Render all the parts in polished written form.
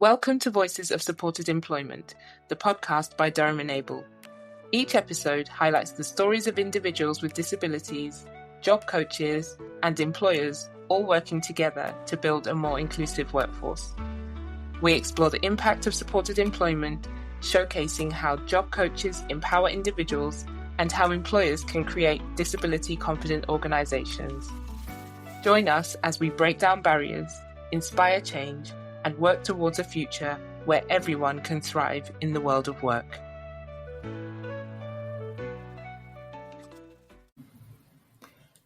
Welcome to Voices of Supported Employment, the podcast by Durham Enable. Each episode highlights the stories of individuals with disabilities, job coaches, and employers all working together to build a more inclusive workforce. We explore the impact of supported employment, showcasing how job coaches empower individuals and how employers can create disability-confident organisations. Join us as we break down barriers, inspire change, and work towards a future where everyone can thrive in the world of work.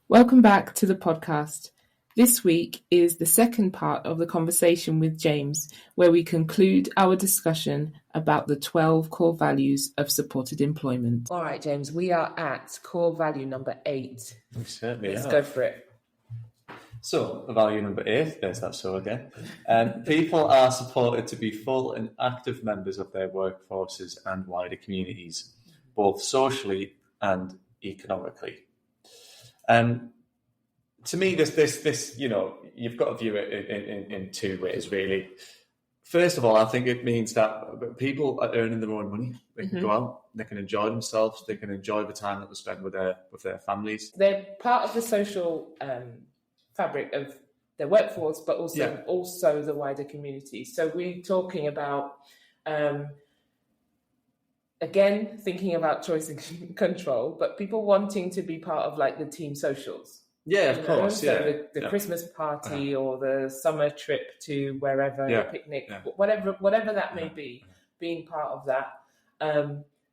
Welcome back to the podcast. This week is the second part of the conversation with James, where we conclude our discussion about the 12 core values of supported employment. All right, James, we are at core value number 8. We certainly Let's are. go for it. So, value number 8, there's that so again. People are supported to be full and active members of their workforces and wider communities, both socially and economically. To me, this, you've got to view it in two ways, really. First of all, I think it means that people are earning their own money. They can go out, they can enjoy themselves, they can enjoy the time that they spend with their families. They're part of the social fabric of their workforce, but also the wider community. So we're talking about, again, thinking about choice and control, but people wanting to be part of like the team socials. Yeah, of course. So the Christmas party or the summer trip to wherever, the picnic, whatever that may be, being part of that.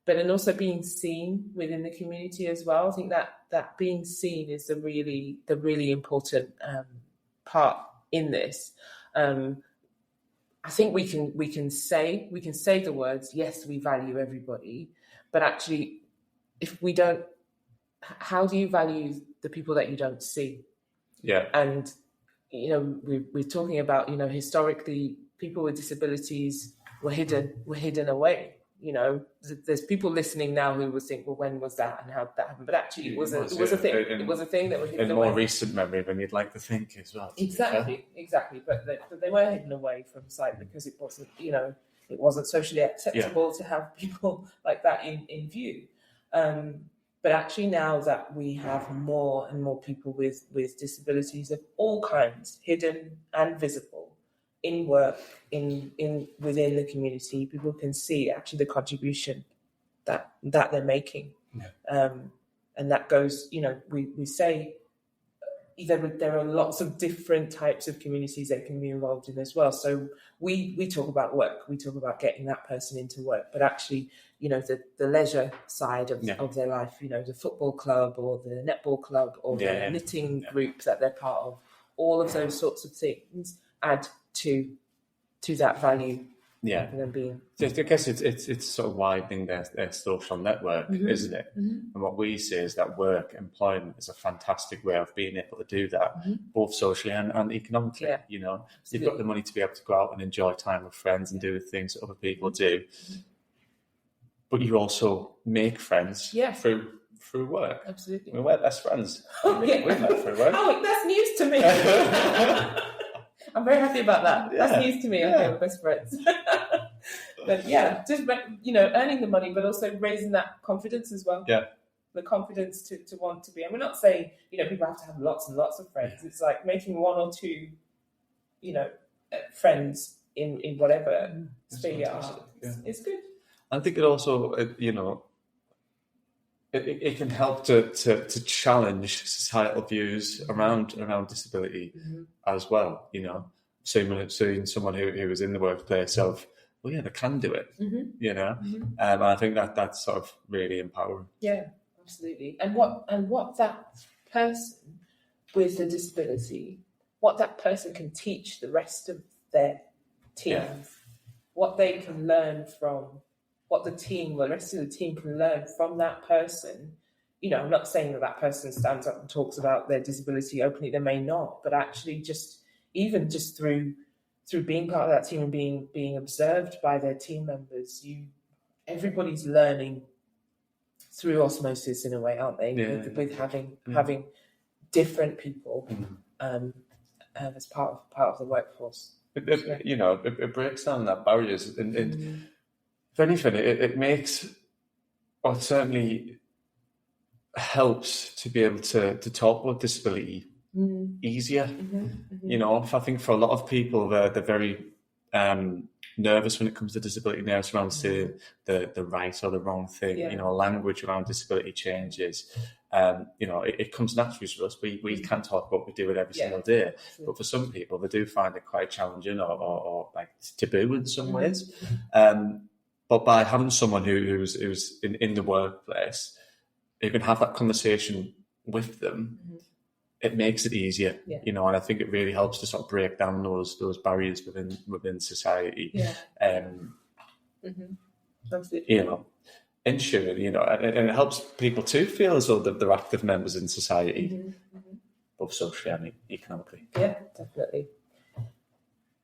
But then also being seen within the community as well. I think that being seen is the really important part in this. I think we can say the words, yes, we value everybody, but actually, if we don't, how do you value the people that you don't see? Yeah. And we're talking about historically people with disabilities were hidden away. There's people listening now who would think, well, when was that and how did that happen? But actually, it was a thing. It was a thing that was hidden away. In more recent memory than you'd like to think as well. Exactly. But they were hidden away from sight because it wasn't socially acceptable to have people like that in view. But actually, now that we have more and more people with disabilities of all kinds, hidden and visible, in work, within the community, people can see actually the contribution that they're making. Yeah. And that goes, we say there are lots of different types of communities that can be involved in as well. So we talk about work, we talk about getting that person into work, but actually, the leisure side of their life, the football club or the netball club or the knitting group that they're part of, all of those sorts of things add to that value. Yeah, I guess it's sort of widening their social network, isn't it? Mm-hmm. And what we see is that employment is a fantastic way of being able to do that, both socially and economically. Yeah. You've got the money to be able to go out and enjoy time with friends and do the things that other people do, but you also make friends through work. Absolutely, we're best friends. We met through work. Oh, that's news to me. I'm very happy about that. Yeah. That's news to me. Okay, we're best friends. But just earning the money, but also raising that confidence as well. Yeah, the confidence to want to be. And we're not saying people have to have lots and lots of friends. Yeah. It's like making one or two, friends in whatever sphere you are. It's good. I think it also, it can help to challenge societal views around disability as well. Seeing someone who was in the workplace of, well, they can do it. And I think that's sort of really empowering. Yeah, absolutely. And what that person with the disability, what that person can teach the rest of their team, what they can learn from. What the rest of the team can learn from that person. I'm not saying that person stands up and talks about their disability openly. They may not, but actually just through being part of that team and being observed by their team members, everybody's learning through osmosis in a way, aren't they? With having different people as part of the workforce. it breaks down that barriers, and if anything, it makes, or it certainly helps to be able to talk about disability easier. I think for a lot of people, they're very nervous when it comes to disability, nervous around saying the right or the wrong thing. Language around disability changes. It comes naturally to us. We can talk about what we do it every single day, but for some people, they do find it quite challenging or like taboo in some ways. But by having someone who's in the workplace, you can have that conversation with them. It makes it easier, and I think it really helps to sort of break down those barriers within society. Absolutely. Ensuring, and it helps people too feel as though they're active members in society, both socially and economically. Yeah, definitely.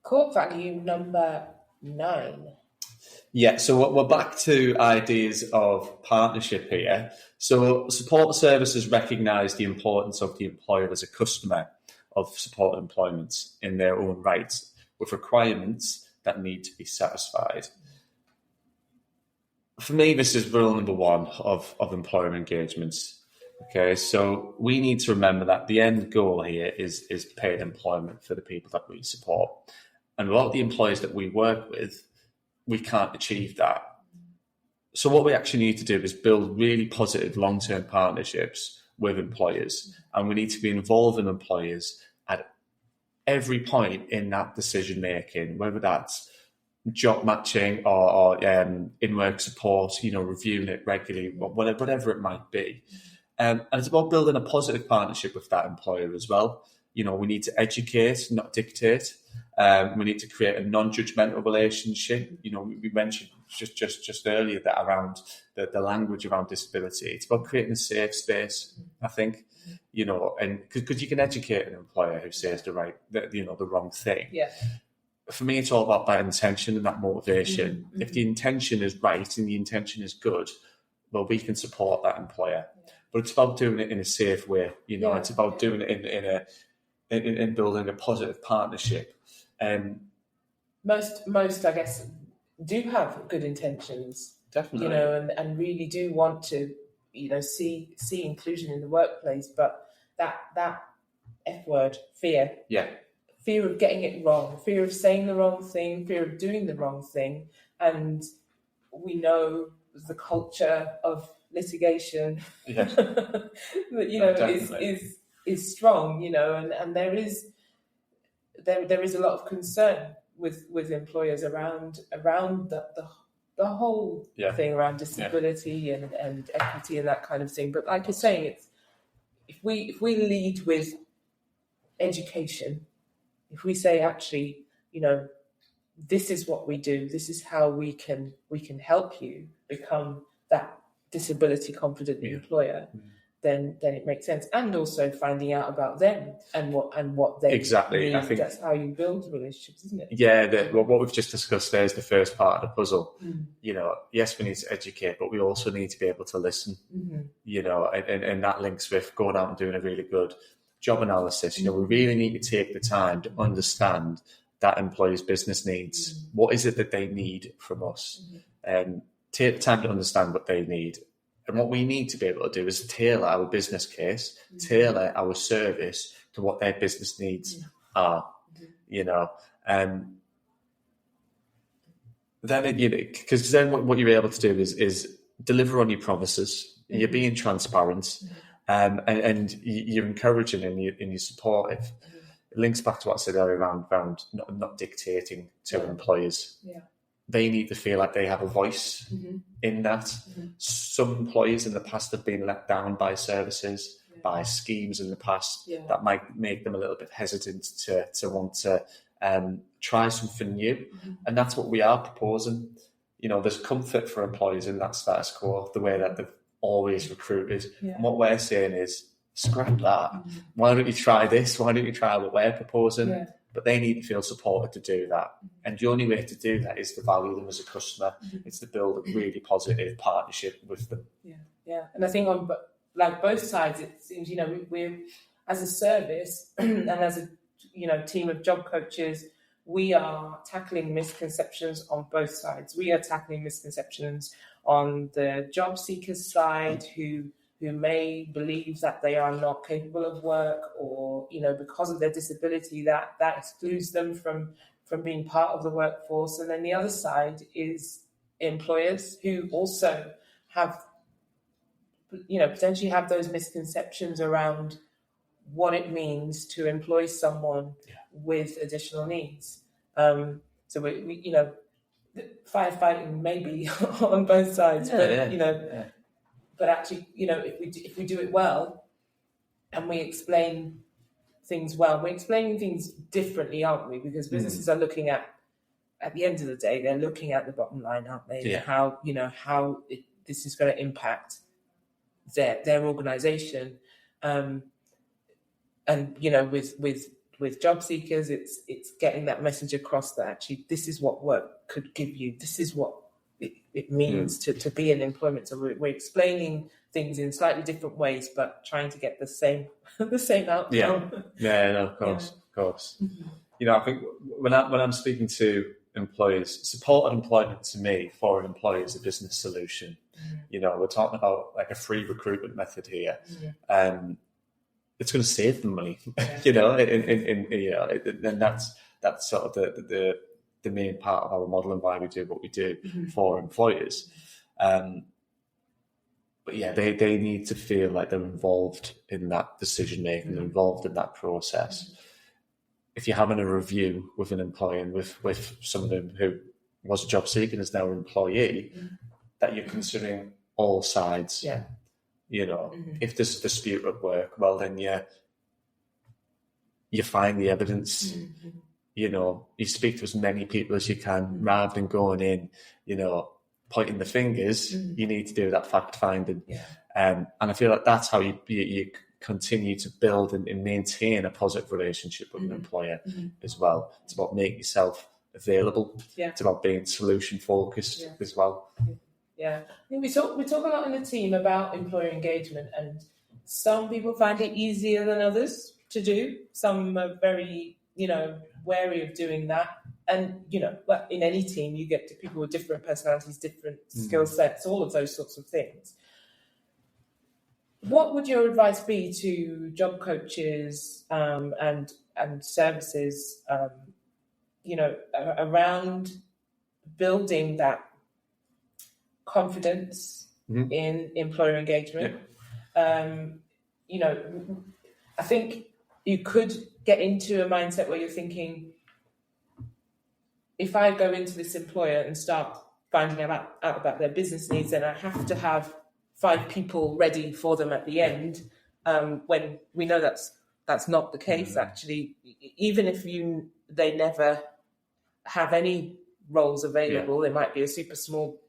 Core value number 9. Yeah, so we're back to ideas of partnership here. So support services recognise the importance of the employer as a customer of support employment in their own rights, with requirements that need to be satisfied. For me, this is rule number 1 of employer engagements. Okay, so we need to remember that the end goal here is paid employment for the people that we support. And a lot of the employers that we work with, we can't achieve that. So what we actually need to do is build really positive long-term partnerships with employers. And we need to be involving employers at every point in that decision-making, whether that's job matching or in-work support, reviewing it regularly, whatever it might be. And it's about building a positive partnership with that employer as well. We need to educate, not dictate. We need to create a non-judgmental relationship. We mentioned just earlier that around the language around disability. It's about creating a safe space, I think. And because you can educate an employer who says the wrong thing. Yeah. For me, it's all about that intention and that motivation. If the intention is right and the intention is good, well, we can support that employer. But it's about doing it in a safe way. It's about doing it in building a positive partnership. Most, I guess, do have good intentions. Definitely. And really do want to, see inclusion in the workplace. But that F word, fear. Yeah. Fear of getting it wrong, fear of saying the wrong thing, fear of doing the wrong thing. And we know the culture of litigation that, is strong, and there is a lot of concern with employers around the whole thing around disability and equity and that kind of thing. But like you're saying, if we lead with education, if we say, actually, this is what we do, this is how we can help you become that disability confident employer, then it makes sense. And also finding out about them and what they exactly need. I think that's how you build relationships, isn't it? Yeah, what we've just discussed there is the first part of the puzzle. Yes, we need to educate, but we also need to be able to listen. And that links with going out and doing a really good job analysis. We really need to take the time to understand that employee's business needs. What is it that they need from us? And take the time to understand what they need. And what we need to be able to do is tailor our business case, tailor our service to what their business needs are. Then because then what you're able to do is deliver on your promises. You're being transparent. And you're encouraging and you're supportive. It links back to what I said earlier around not dictating to employers. Yeah. They need to feel like they have a voice in that. Some employees in the past have been let down by services, by schemes in the past that might make them a little bit hesitant to want to try something new. And that's what we are proposing. There's comfort for employees in that status quo, the way that they've always recruited. And what we're saying is, scrap that. Why don't you try this? Why don't you try what we're proposing? But they need to feel supported to do that. And the only way to do that is to value them as a customer. It's to build a really positive partnership with them. Yeah. And I think on both sides, it seems, we're as a service and as a team of job coaches, we are tackling misconceptions on both sides. We are tackling misconceptions on the job seekers side who may believe that they are not capable of work, or, you know, because of their disability that excludes them from being part of the workforce. And then the other side is employers who also have, you know, potentially have those misconceptions around what it means to employ someone with additional needs. So we you know, firefighting maybe on both sides, but actually, you know, if we do it well and we explain things well, we're explaining things differently, aren't we? Because businesses are looking at the end of the day, they're looking at the bottom line, aren't they? Yeah. How, you know, this is going to impact their organisation. And, you know, with job seekers, it's getting that message across that actually this is what work could give you. This is what it means to be in employment. So we're explaining things in slightly different ways, but trying to get the same outcome. Yeah, no, of course. You know, I think when I'm speaking to employers, supported employment to me for an employer is a business solution. You know, we're talking about like a free recruitment method here. It's going to save them money. You know, and that's sort of the main part of our model and why we do what we do for employers. But yeah, they need to feel like they're involved in that decision making, they're involved in that process. If you're having a review with an employee and with someone who was a job seeker and is now an employee, that you're considering all sides. Yeah. You know, if there's a dispute at work, well then you find the evidence. You know, you speak to as many people as you can, rather than going in, you know, pointing the fingers. You need to do that fact finding. And I feel like that's how you continue to build and maintain a positive relationship with an employer as well. It's about making yourself available. It's about being solution focused as well. I think we talk a lot in the team about employer engagement, and some people find it easier than others to do. Some are very, you know, wary of doing that. And, you know, in any team, you get to people with different personalities, different skill sets, all of those sorts of things. What would your advice be to job coaches and services, you know, around building that confidence in employer engagement? You know, I think you could get into a mindset where you're thinking, if I go into this employer and start finding out about their business needs, then I have to have 5 people ready for them at the end, when we know that's not the case. Actually, even if they never have any roles available, they might be a super small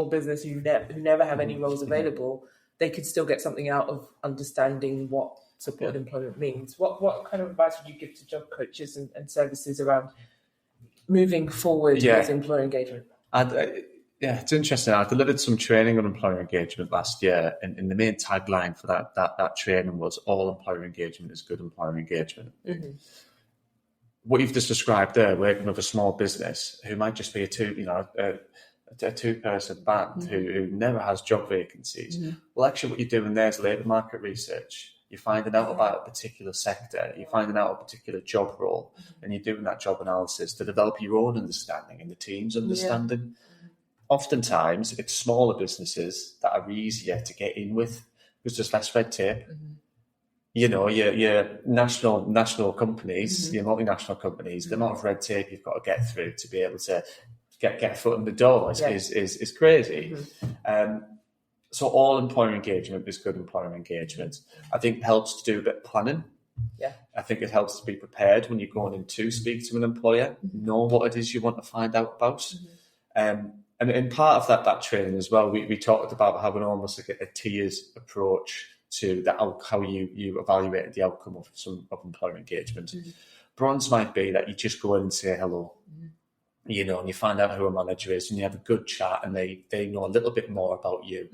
business who never have any roles available, they could still get something out of understanding what supported employment means. What kind of advice would you give to job coaches and services around moving forward with employer engagement? It's interesting. I delivered some training on employer engagement last year, and the main tagline for that training was all employer engagement is good employer engagement. What you've just described there, working with a small business who might just be a two-person band who never has job vacancies. Well, actually what you're doing there is labour market research. You're finding out about a particular sector, you're finding out a particular job role, and you're doing that job analysis to develop your own understanding and the team's understanding. Oftentimes, it's smaller businesses that are easier to get in with because there's less red tape. You know, your national companies, your multinational companies, the amount of red tape you've got to get through to be able to get a foot in the door is crazy. So all employer engagement is good employer engagement. I think it helps to do a bit of planning. I think it helps to be prepared when you're going in to speak to an employer, know what it is you want to find out about. And in part of that training as well, we talked about having almost like a tiers approach to how you evaluate the outcome of employer engagement. Bronze might be that you just go in and say hello, you know, and you find out who a manager is and you have a good chat and they know a little bit more about you.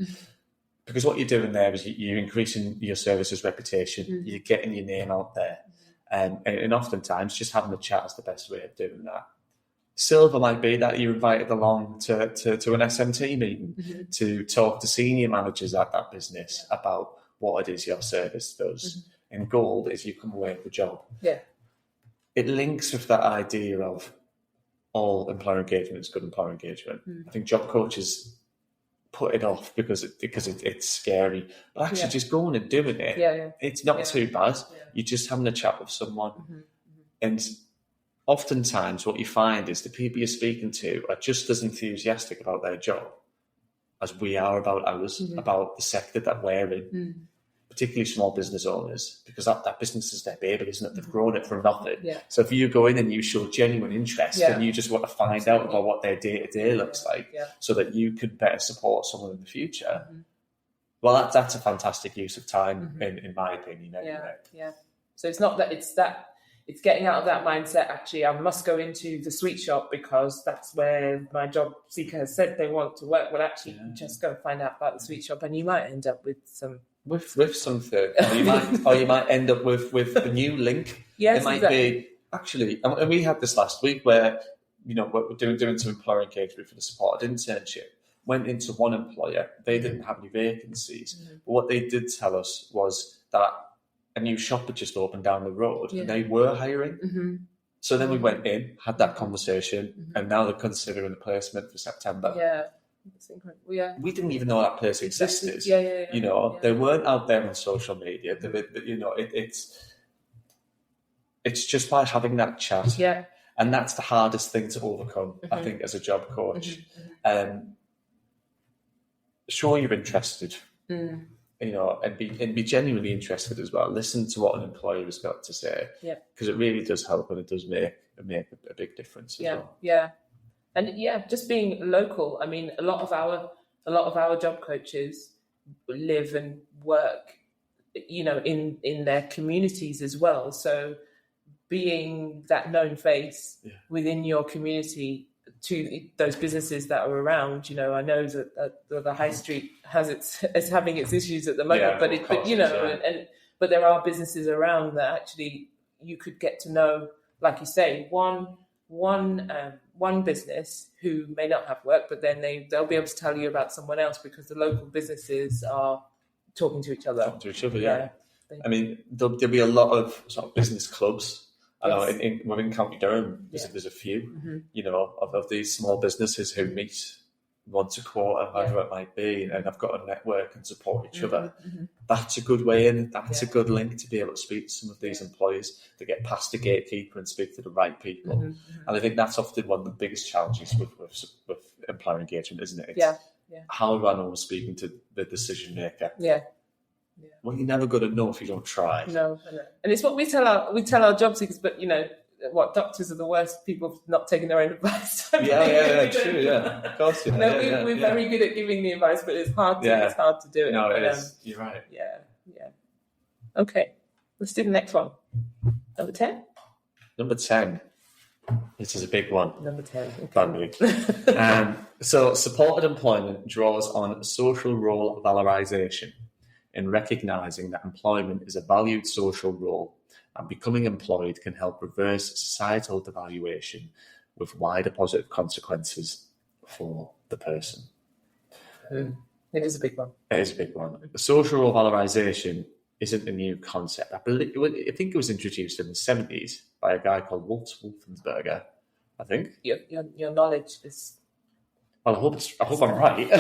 Because what you're doing there is you're increasing your service's reputation, you're getting your name out there. And oftentimes just having a chat is the best way of doing that. Silver might be that you're invited along to an SMT meeting to talk to senior managers at that business about what it is your service does. And gold is you come away with a job. Yeah. It links with that idea of all employer engagement is good employer engagement. I think job coaches put it off because it's scary. But actually just going and doing it, it's not too bad. Yeah. You're just having a chat with someone. And oftentimes what you find is the people you're speaking to are just as enthusiastic about their job as we are about ours, about the sector that we're in. Particularly small business owners, because that business is their baby, isn't it? They've grown it from nothing. Yeah. So if you go in and you show genuine interest and you just want to find out about what their day-to-day looks like so that you could better support someone in the future, well, that's a fantastic use of time, in my opinion. Anyway. Yeah. So it's not that it's getting out of that mindset, actually, I must go into the sweet shop because that's where my job seeker has said they want to work. Well, actually, you just go find out about the sweet shop and you might end up with some... With something, or you might end up with a new link. Yes, it might be actually, and we had this last week where we're doing some employer engagement for the supported internship. Went into one employer, they didn't have any vacancies, but what they did tell us was that a new shop had just opened down the road, and they were hiring. So then we went in, had that conversation, and now they're considering a placement for September. Yeah. It's incredible. Yeah. We didn't even know that place existed. They weren't out there on social media. It's just by having that chat. Yeah. And that's the hardest thing to overcome, I think, as a job coach. Sure, you're interested, and be genuinely interested as well. Listen to what an employer has got to say, because it really does help and it does make a big difference as well. Yeah. And just being local. I mean, a lot of our job coaches live and work, in their communities as well. So being that known face within your community to those businesses that are around, I know that the high street is having its issues at the moment, but there are businesses around that actually you could get to know, like you say, one business who may not have work, but then they'll be able to tell you about someone else because the local businesses are talking to each other. I mean, there'll be a lot of sort of business clubs. I know within County Durham, there's a few, of these small businesses who meet once a quarter, however it might be, and I've got a network and support each other. That's a good way in. That's a good link to be able to speak to some of these employees, to get past the gatekeeper and speak to the right people. And I think that's often one of the biggest challenges with employer engagement, isn't it? How do I know I'm speaking to the decision maker? Well, you're never going to know if you don't try. No. And it's what we tell our job seekers, but what doctors are the worst people for not taking their own advice. True, of course. We're very good at giving the advice, but it's hard to do it. No, it is. You're right. Yeah. Okay, let's do the next one. Number 10. Number 10. This is a big one. Number 10. Okay. So supported employment draws on social role valorisation in recognising that employment is a valued social role, and becoming employed can help reverse societal devaluation with wider positive consequences for the person. It is a big one. It is a big one. Social role valorisation isn't a new concept. I think it was introduced in the 70s by a guy called Wolfensberger, I think. Your knowledge is... Well, I hope I'm right.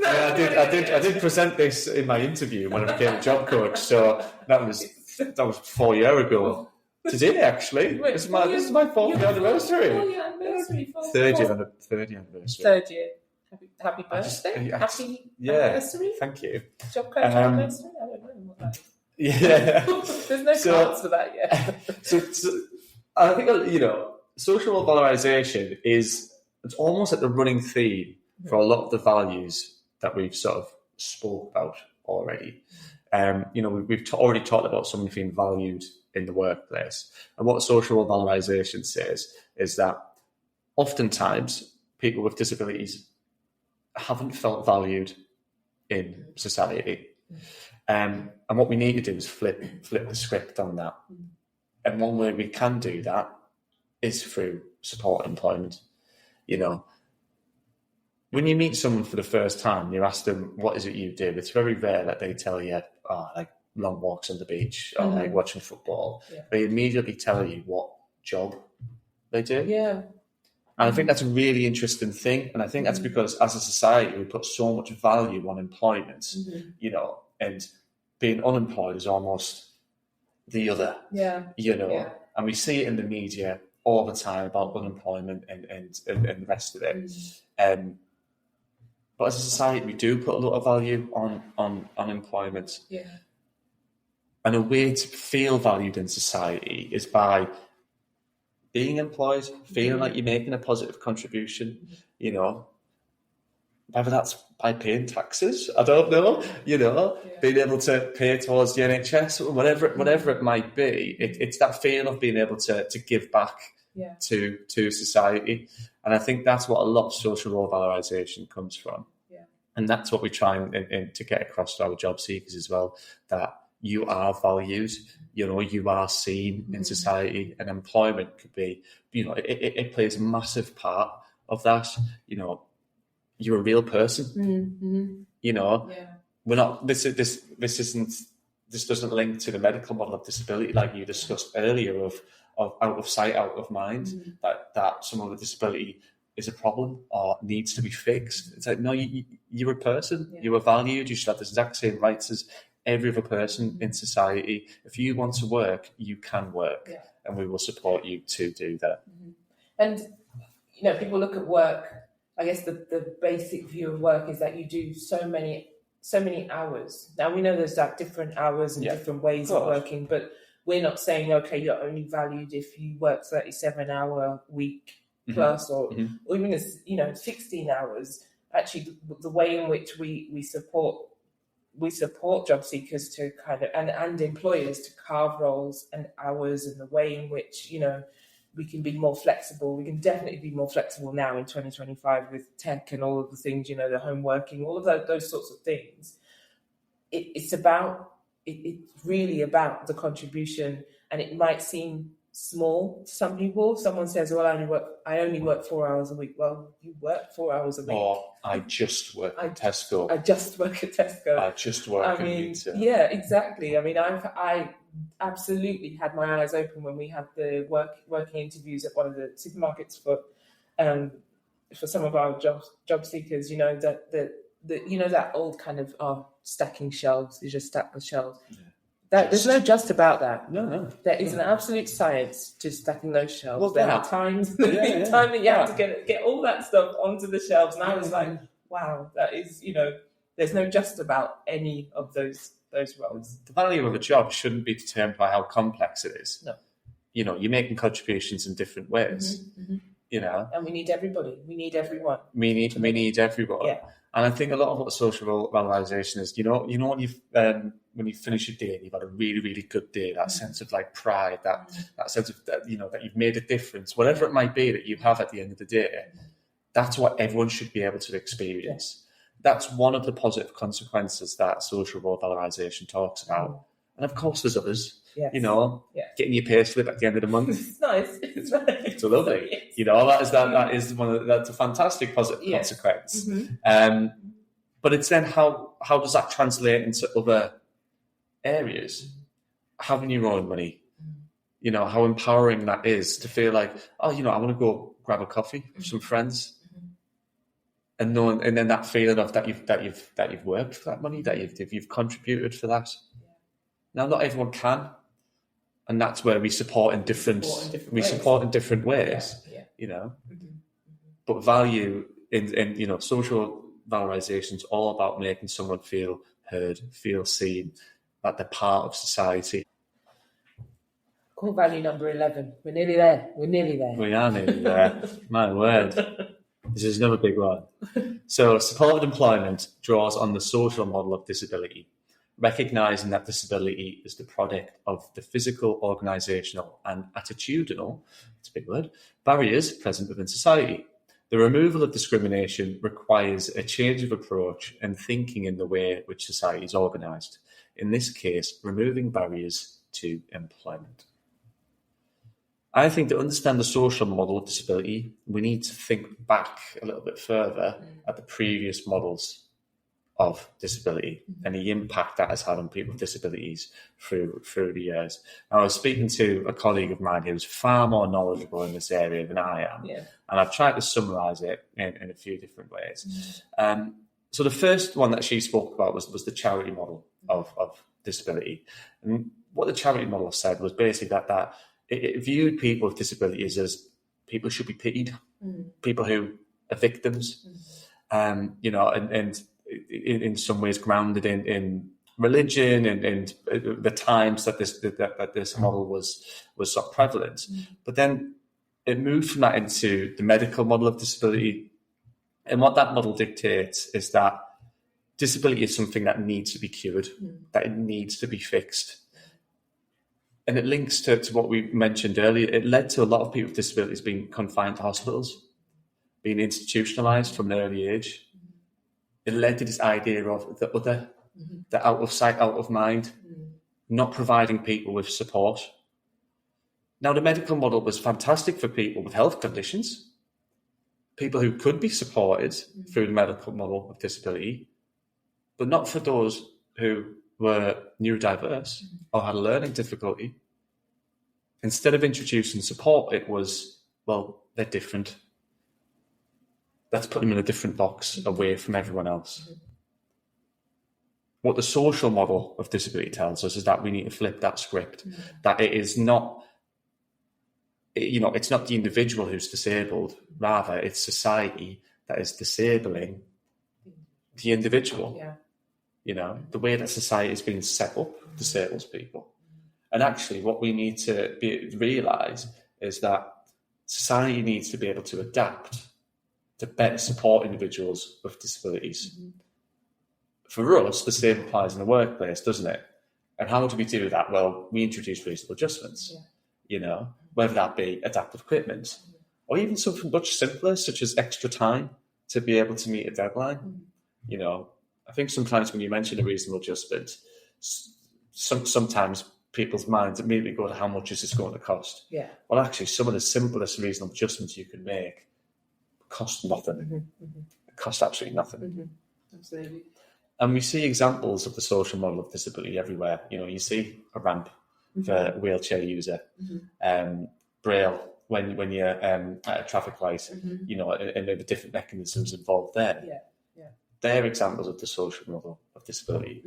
I did present this in my interview when I became a job coach, so that was 4 years ago. Today, actually. This is my 4th year anniversary. 4th year anniversary. Third year anniversary. 3rd year. Happy birthday. Happy anniversary. Thank you. Job coach anniversary. I don't know what that is. Yeah. There's no cards for that yet. So I think, social valorisation it's almost like the running theme for a lot of the values that we've sort of spoke about already. We've already talked about someone being valued in the workplace. And what social valorisation says is that oftentimes people with disabilities haven't felt valued in society. And what we need to do is flip the script on that. And one way we can do that is through support employment. You know, when you meet someone for the first time, you ask them, what is it you do? It's very rare that they tell you, like long walks on the beach or like watching football. Yeah. They immediately tell you what job they do. Yeah. And I think that's a really interesting thing. And I think that's because as a society, we put so much value on employment, you know, and being unemployed is almost the other, you know, and we see it in the media all the time about unemployment and the rest of it. But as a society, we do put a lot of value on employment. Yeah. And a way to feel valued in society is by being employed, feeling like you're making a positive contribution, you know, whether that's by paying taxes, I don't know, you know, being able to pay towards the NHS or whatever it might be. It's that feeling of being able to give back to society. And I think that's what a lot of social role valorisation comes from. Yeah. And that's what we try and to get across to our job seekers as well, that you are valued, you know, you are seen in society, and employment could be, you know, it plays a massive part of that. You know, you're a real person, you know, we're not, this doesn't link to the medical model of disability like you discussed earlier of out of sight, out of mind, that someone with a disability is a problem or needs to be fixed. It's like, no, you're a person, you are valued, you should have the exact same rights as every other person in society. If you want to work, you can work, and we will support you to do that. And, you know, people look at work, I guess the basic view of work is that you do so many hours. Now, we know there's like different hours and different ways of working, but we're not saying, okay, you're only valued if you work 37-hour week plus or even as, you know, 16 hours. Actually, the way in which we support job seekers to kind of and employers to carve roles and hours, and the way in which, you know, we can be more flexible. We can definitely be more flexible now in 2025 with tech and all of the things, you know, the home working, all of those sorts of things. It's really about the contribution, and it might seem small to some people. If someone says, well, I only work 4 hours a week. Well, you work 4 hours a week. Or I just work at Tesco. I just work at Tesco. I just work at retail. Yeah, exactly. I mean, I absolutely had my eyes open when we had the working interviews at one of the supermarkets for some of our job seekers. You know, that you know, that old kind of stacking shelves. You just stack the shelves. There's no just about that. No. There is an absolute science to stacking those shelves. Well, there are times time that you have to get all that stuff onto the shelves. And I was like, wow, that is, you know, there's no just about any of those roles. The value of a job shouldn't be determined by how complex it is. No. You know, you're making contributions in different ways. You know, and we need everybody. We need everyone. We need everyone. Yeah. And I think a lot of what social valorisation is, you know, when you finish your day and you've had a really, really good day, that sense of like pride, that sense of that, you know, that you've made a difference, whatever it might be that you have at the end of the day, that's what everyone should be able to experience. That's one of the positive consequences that social role valorisation talks about. And of course, there's others. Yes. You know, getting your pay slip at the end of the month. It's nice. It's lovely. Yes. You know, that's a fantastic positive consequence. But it's then how does that translate into other areas? Having your own money. You know, how empowering that is to feel like, oh, you know, I want to go grab a coffee with some friends. And then that feeling of that you've worked for that money, that you've contributed for that. Now, not everyone can, and that's where we support in different ways. You know, but value in you know, social valorisation is all about making someone feel heard, feel seen, that they're part of society. Core value number 11. We're nearly there. We are nearly there. My word. This is another big one. So supported employment draws on the social model of disability, recognising that disability is the product of the physical, organisational and attitudinal, it's a big word, barriers present within society. The removal of discrimination requires a change of approach and thinking in the way which society is organised. In this case, removing barriers to employment. I think to understand the social model of disability, we need to think back a little bit further at the previous models of disability and the impact that has had on people with disabilities through the years. Now, I was speaking to a colleague of mine who's far more knowledgeable in this area than I am, and I've tried to summarise it in a few different ways. So the first one that she spoke about was the charity model of disability. And what the charity model said was basically that it viewed people with disabilities as people should be pitied, people who are victims, and in some ways grounded in religion and the times that this model was sort of prevalent. But then it moved from that into the medical model of disability. And what that model dictates is that disability is something that needs to be cured, that it needs to be fixed. And it links to what we mentioned earlier. It led to a lot of people with disabilities being confined to hospitals, being institutionalized from an early age. It led to this idea of the other, the out of sight, out of mind, not providing people with support. Now, the medical model was fantastic for people with health conditions, people who could be supported through the medical model of disability, but not for those who were neurodiverse or had a learning difficulty. Instead of introducing support, it was, well, they're different. Let's put them in a different box away from everyone else. What the social model of disability tells us is that we need to flip that script, that it is not, it's not the individual who's disabled, rather it's society that is disabling the individual. The way that society has been set up disables people. And actually what we need to realise is that society needs to be able to adapt to better support individuals with disabilities. For us, the same applies in the workplace, doesn't it? And how do we do that? Well, we introduce reasonable adjustments, whether that be adaptive equipment or even something much simpler, such as extra time to be able to meet a deadline. I think sometimes when you mention a reasonable adjustment, sometimes people's minds immediately go to how much is this going to cost? Well, actually, some of the simplest reasonable adjustments you can make cost nothing. It costs absolutely nothing. Absolutely. And we see examples of the social model of disability everywhere. You see a ramp for a wheelchair user, braille when you're at a traffic light, and the different mechanisms involved there. They're examples of the social model of disability.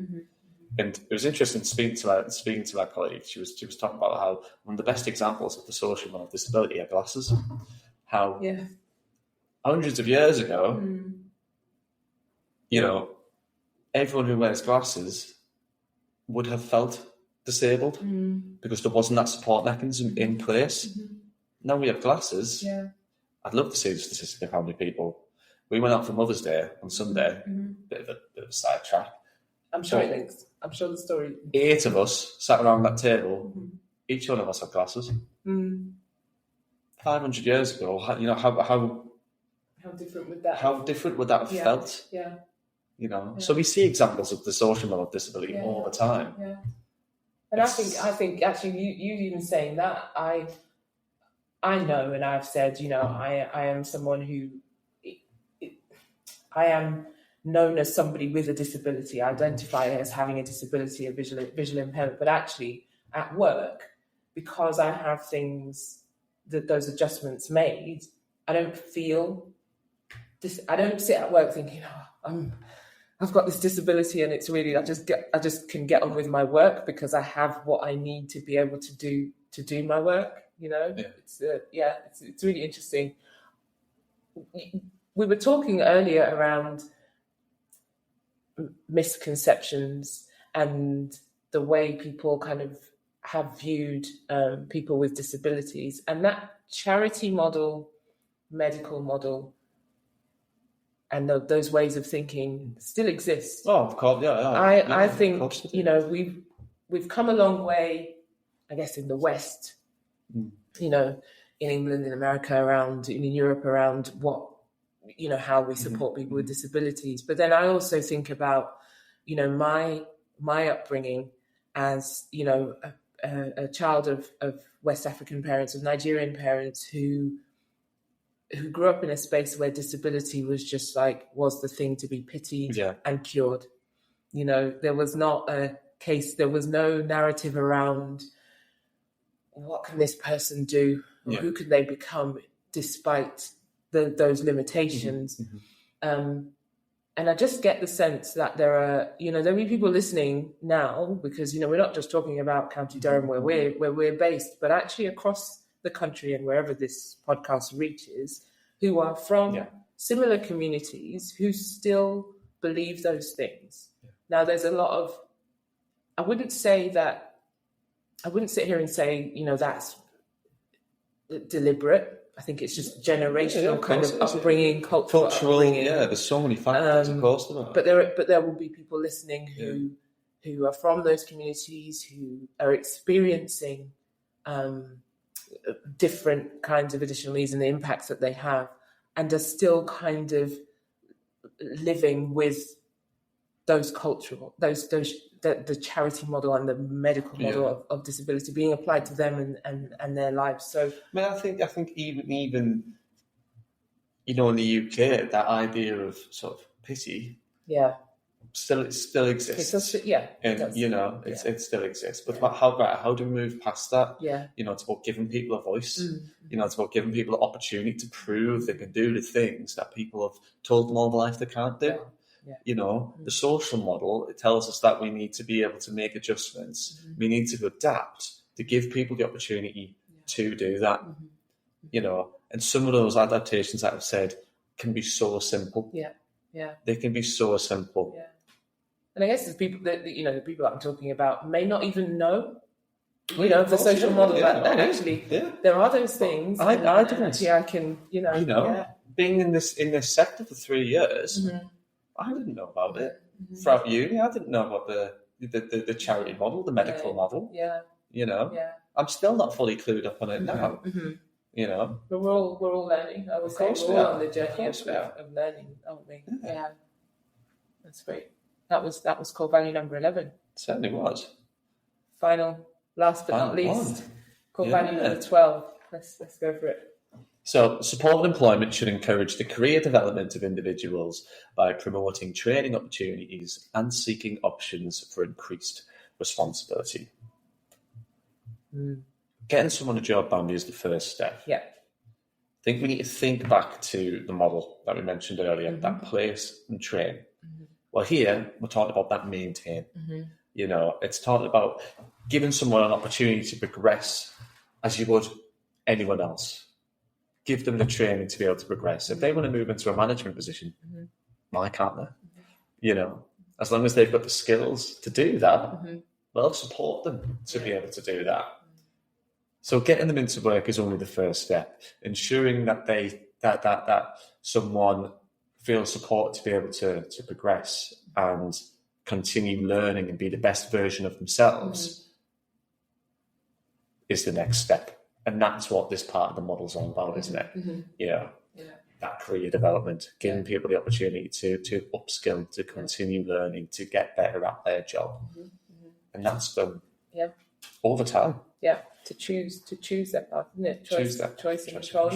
And it was interesting speaking to my colleague. She was talking about how one of the best examples of the social model of disability are glasses. How hundreds of years ago, everyone who wears glasses would have felt disabled because there wasn't that support mechanism in place. Now we have glasses. I'd love to see the statistic of how many people. We went out for Mother's Day on Sunday, bit of a sidetrack. I'm sure the story. 8 of us sat around that table. Each one of us had glasses. 500 years ago, how different would that? How different would that have felt? So we see examples of the social model of disability all the time. And I think actually you even saying that, I know, and I've said, I am someone who I am known as somebody with a disability. I identify as having a disability, a visual impairment, but actually at work, because I have things that those adjustments made, I don't feel this. I don't sit at work thinking, I've got this disability and it's really I just can get on with my work because I have what I need to be able to do my work. It's really interesting. We were talking earlier around misconceptions and the way people kind of have viewed people with disabilities, and that charity model, medical model, and those ways of thinking still exist. Oh, of course, I think we've come a long way, I guess, in the West, in England, in America, in Europe, around what, how we support people with disabilities. But then I also think about, my upbringing as, a child of West African parents, of Nigerian parents who grew up in a space where disability was just was the thing to be pitied and cured. There was not a case, there was no narrative around what can this person do, or who can they become despite those limitations. And I just get the sense that there'll be people listening now, because we're not just talking about County Durham where we're based, but actually across the country and wherever this podcast reaches, who are from similar communities who still believe those things. Now, there's a lot of, I wouldn't sit here and say, that's deliberate. I think it's just generational kind of upbringing, cultural upbringing. There's so many factors, of course. But there will be people listening who are from those communities, who are experiencing different kinds of additional needs and the impacts that they have, and are still kind of living with those cultural, the charity model and the medical model of disability being applied to them and their lives. So I think even in the UK, that idea of sort of pity still exists. It still exists. But how do we move past that? It's about giving people a voice. It's about giving people an opportunity to prove they can do the things that people have told them all their life they can't do. The social model, it tells us that we need to be able to make adjustments. We need to adapt to give people the opportunity to do that. And some of those adaptations that I've said can be so simple. They can be so simple. And I guess the people that the people that I'm talking about may not even know, the social model that actually there are those things. I didn't. I can, being in this sector for 3 years, I didn't know about it. Throughout uni, I didn't know about the charity model, the medical model. I'm still not fully clued up on it now. But we're all learning. I would say we're all on the journey of learning, aren't we? Yeah, that's great. That was core value number 11. It certainly was. Last but not least, core value number 12. Let's go for it. So, supported employment should encourage the career development of individuals by promoting training opportunities and seeking options for increased responsibility. Getting someone a job, Bambi, is the first step. I think we need to think back to the model that we mentioned earlier, that place and train. Well, here, we're talking about that maintain. It's talking about giving someone an opportunity to progress as you would anyone else. Give them the training to be able to progress. If they want to move into a management position, why can't they? As long as they've got the skills to do that, we'll support them to be able to do that. So getting them into work is only the first step. Ensuring that that someone feels support to be able to progress and continue learning and be the best version of themselves is the next step. And that's what this part of the model's all about, isn't it? That career development, giving people the opportunity to upskill, to continue learning, to get better at their job. And that's done all the time. To choose that path, isn't it? Choice and control.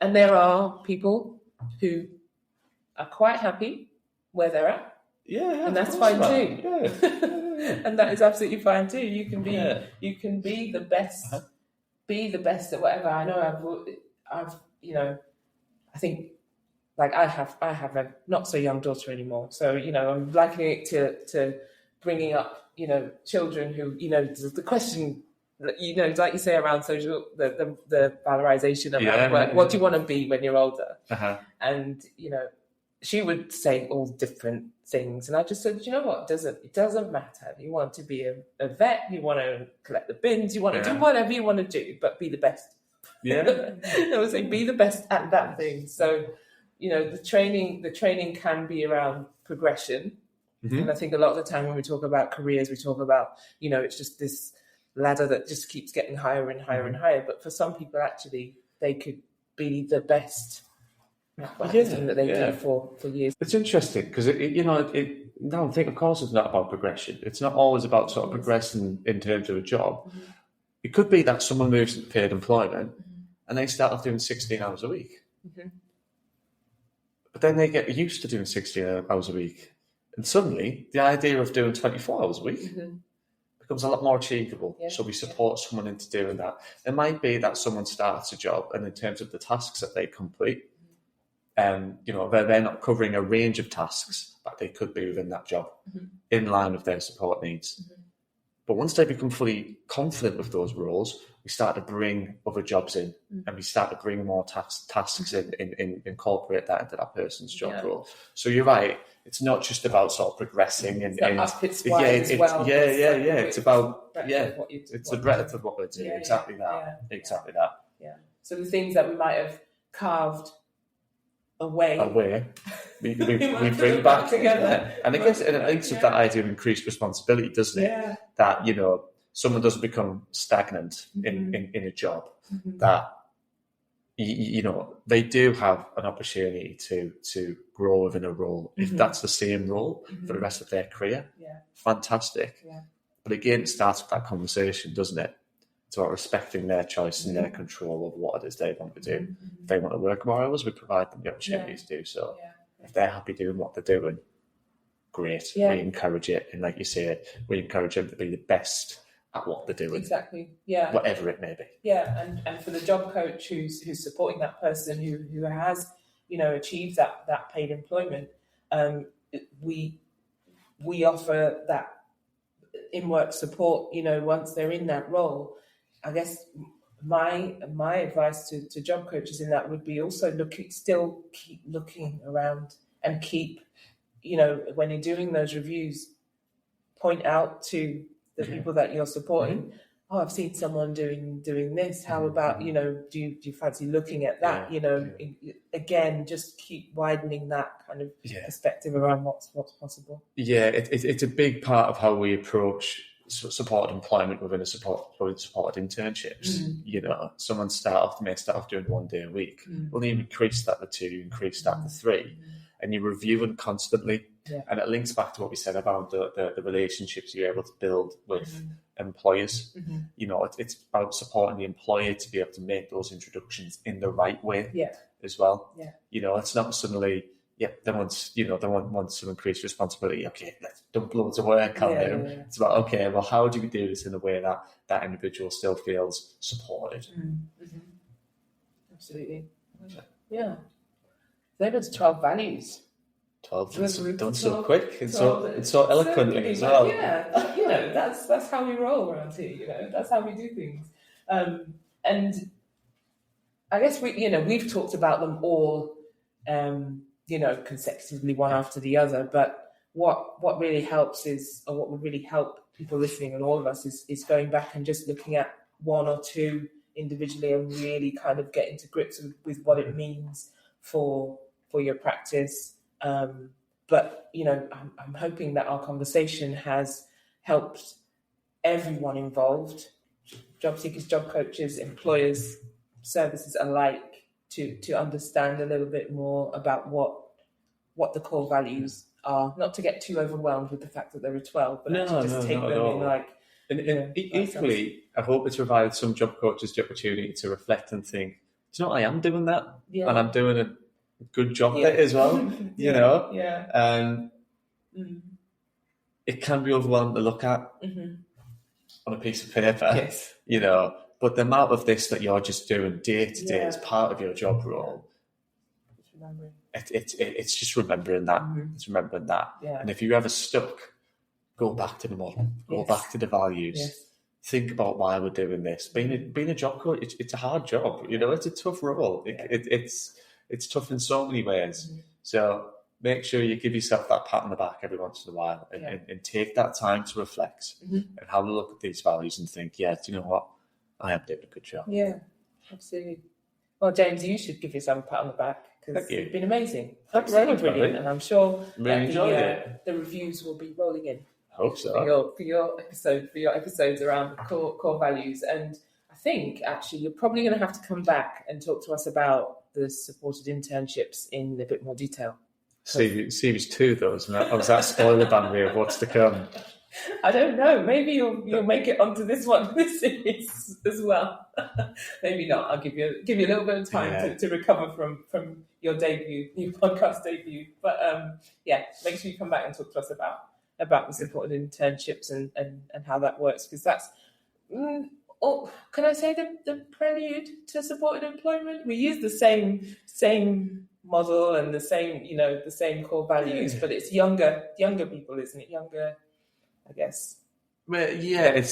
And there are people who are quite happy where they're at. And that's fine too. And that is absolutely fine too. You can be the best. Be the best at whatever. I know I've I think I have a not so young daughter anymore. So, I'm likening it to bringing up, children who, the question, like you say around social, the valorisation around work. What do you want to be when you're older? And, she would say all different things. And I just said, you know what? It doesn't matter. You want to be a vet, you want to collect the bins, you want to do whatever you want to do, but be the best. I would say be the best at that thing. So, the training can be around progression. And I think a lot of the time when we talk about careers, we talk about, it's just this ladder that just keeps getting higher and higher and higher. But for some people, actually, they could be the best thing that they do for years. It's interesting because No, I think, of course, it's not about progression. It's not always about sort of progressing in terms of a job. It could be that someone moves into paid employment and they start off doing 16 hours a week. But then they get used to doing 16 hours a week. And suddenly, the idea of doing 24 hours a week becomes a lot more achievable. Yeah. So we support someone into doing that. It might be that someone starts a job, and in terms of the tasks that they complete, they're not covering a range of tasks that they could be within that job in line with their support needs. But once they become fully confident with those roles, we start to bring other jobs in, and we start to bring more tasks in, incorporate that into that person's job role. So you're right. It's not just about sort of progressing It's about it's the breadth of what we're doing. Exactly that. Yeah. So the things that we might have carved away. We bring back together. And I guess it links with that idea of increased responsibility, doesn't it? Yeah. That, someone doesn't become stagnant in a job, that, they do have an opportunity to grow within a role. If that's the same role for the rest of their career, fantastic. Yeah. But again, it starts with that conversation, doesn't it? It's about respecting their choice and their control of what it is they want to do. If they want to work more hours, we provide them the opportunity to do so. Yeah. If they're happy doing what they're doing, great. Yeah. We encourage it. And like you say, we encourage them to be the best at what they're doing. Exactly. Yeah. Whatever it may be. Yeah. And for the job coach who's supporting that person who has, achieved that paid employment, we offer that in-work support, once they're in that role. I guess my advice to job coaches in that would be also keep looking around, and keep, when you're doing those reviews, point out to the people that you're supporting, I've seen someone doing this. How about, do you fancy looking at that? Again, just keep widening that kind of perspective around what's possible. Yeah, it's a big part of how we approach supported employment within supported internships. Someone may start off doing 1 day a week. Well, you increase that to 2, increase that to 3, and you review them constantly. Yeah. And it links back to what we said about the relationships you're able to build with employers. It's about supporting the employer to be able to make those introductions in the right way as well. Yeah. It's not suddenly, they want some increased responsibility. Okay, let's dump loads of work on them. Yeah. It's about, okay, well, how do we do this in a way that individual still feels supported? Absolutely. Yeah. There was 12 values. 12 done so quick and so eloquently as well. Yeah, that's how we roll around here. That's how we do things. And I guess we've talked about them all, consecutively one after the other. But what really helps what would really help people listening and all of us is going back and just looking at one or two individually and really kind of getting to grips with what it means for your practice. But I'm hoping that our conversation has helped everyone involved, job seekers, job coaches, employers, services alike, to understand a little bit more about what the core values are. Not to get too overwhelmed with the fact that there are 12, but just take them in like. And equally, I hope it's provided some job coaches the opportunity to reflect and think, I am doing that, and I'm doing a good job there as well. And it can be overwhelming to look at on a piece of paper. Yes. But the amount of this that you're just doing day to day as part of your job role, it's just remembering that. It's remembering that. Yeah. And if you're ever stuck, go back to the model, go back to the values, think about why we're doing this. Being a job coach, it's a hard job. It's a tough role. It's tough in so many ways. So make sure you give yourself that pat on the back every once in a while and take that time to reflect and have a look at these values and think, do you know what? I am doing a good job. Yeah, absolutely. Well, James, you should give yourself a pat on the back because you've been amazing. Absolutely brilliant. And I'm sure that the reviews will be rolling in. I hope so. For your episodes around core values. And I think actually you're probably going to have to come back and talk to us about the supported internships in a bit more detail. Series 2, though, isn't it? Or was that spoiler banner of what's to come? I don't know. Maybe you'll make it onto this series as well. Maybe not. I'll give you a little bit of time to recover from your podcast debut. But make sure you come back and talk to us about the supported internships and how that works, because that's can I say the prelude to supported employment? We use the same model and the same core values, but it's younger people, isn't it? Younger, I guess. Well, yeah, it's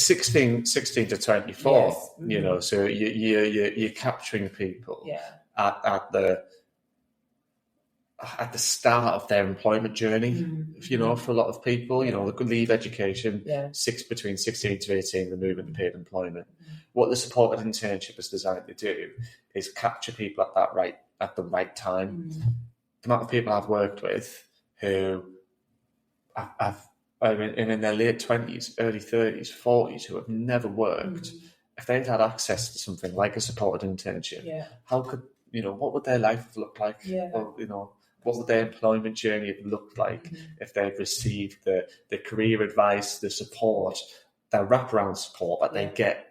16 to 24. Yes. Mm-hmm. So you're capturing people at the start of their employment journey. Mm-hmm. For a lot of people, they could leave education between 16 to 18, they move into paid employment. Mm-hmm. What the supported internship is designed to do is capture people at the right time. Mm-hmm. The amount of people I've worked with who in their late 20s, early 30s, 40s, who have never worked, if they'd had access to something like a supported internship, how could, what would their life have looked like? Yeah. Or, what would their employment journey have looked like if they'd received the career advice, the support, the wraparound support that they get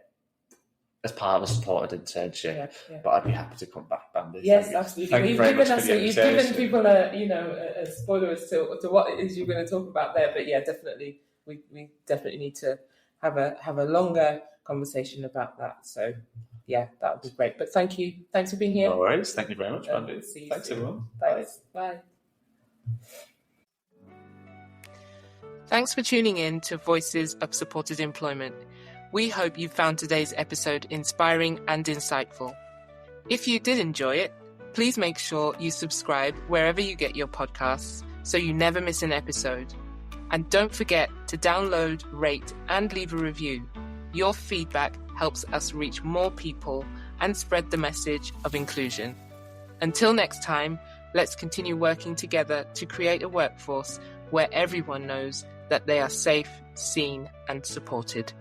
as part of a supported internship? But I'd be happy to come back, Bambi. Yes, absolutely. You've given people a spoiler as to what it is you're going to talk about there. But definitely, we definitely need to have a longer conversation about that. So that would be great. But thank you. Thanks for being here. No worries. Thank you very much, Bambi. Thanks, everyone. Thanks. Bye. Thanks for tuning in to Voices of Supported Employment. We hope you found today's episode inspiring and insightful. If you did enjoy it, please make sure you subscribe wherever you get your podcasts so you never miss an episode. And don't forget to download, rate, and leave a review. Your feedback helps us reach more people and spread the message of inclusion. Until next time, let's continue working together to create a workforce where everyone knows that they are safe, seen, and supported.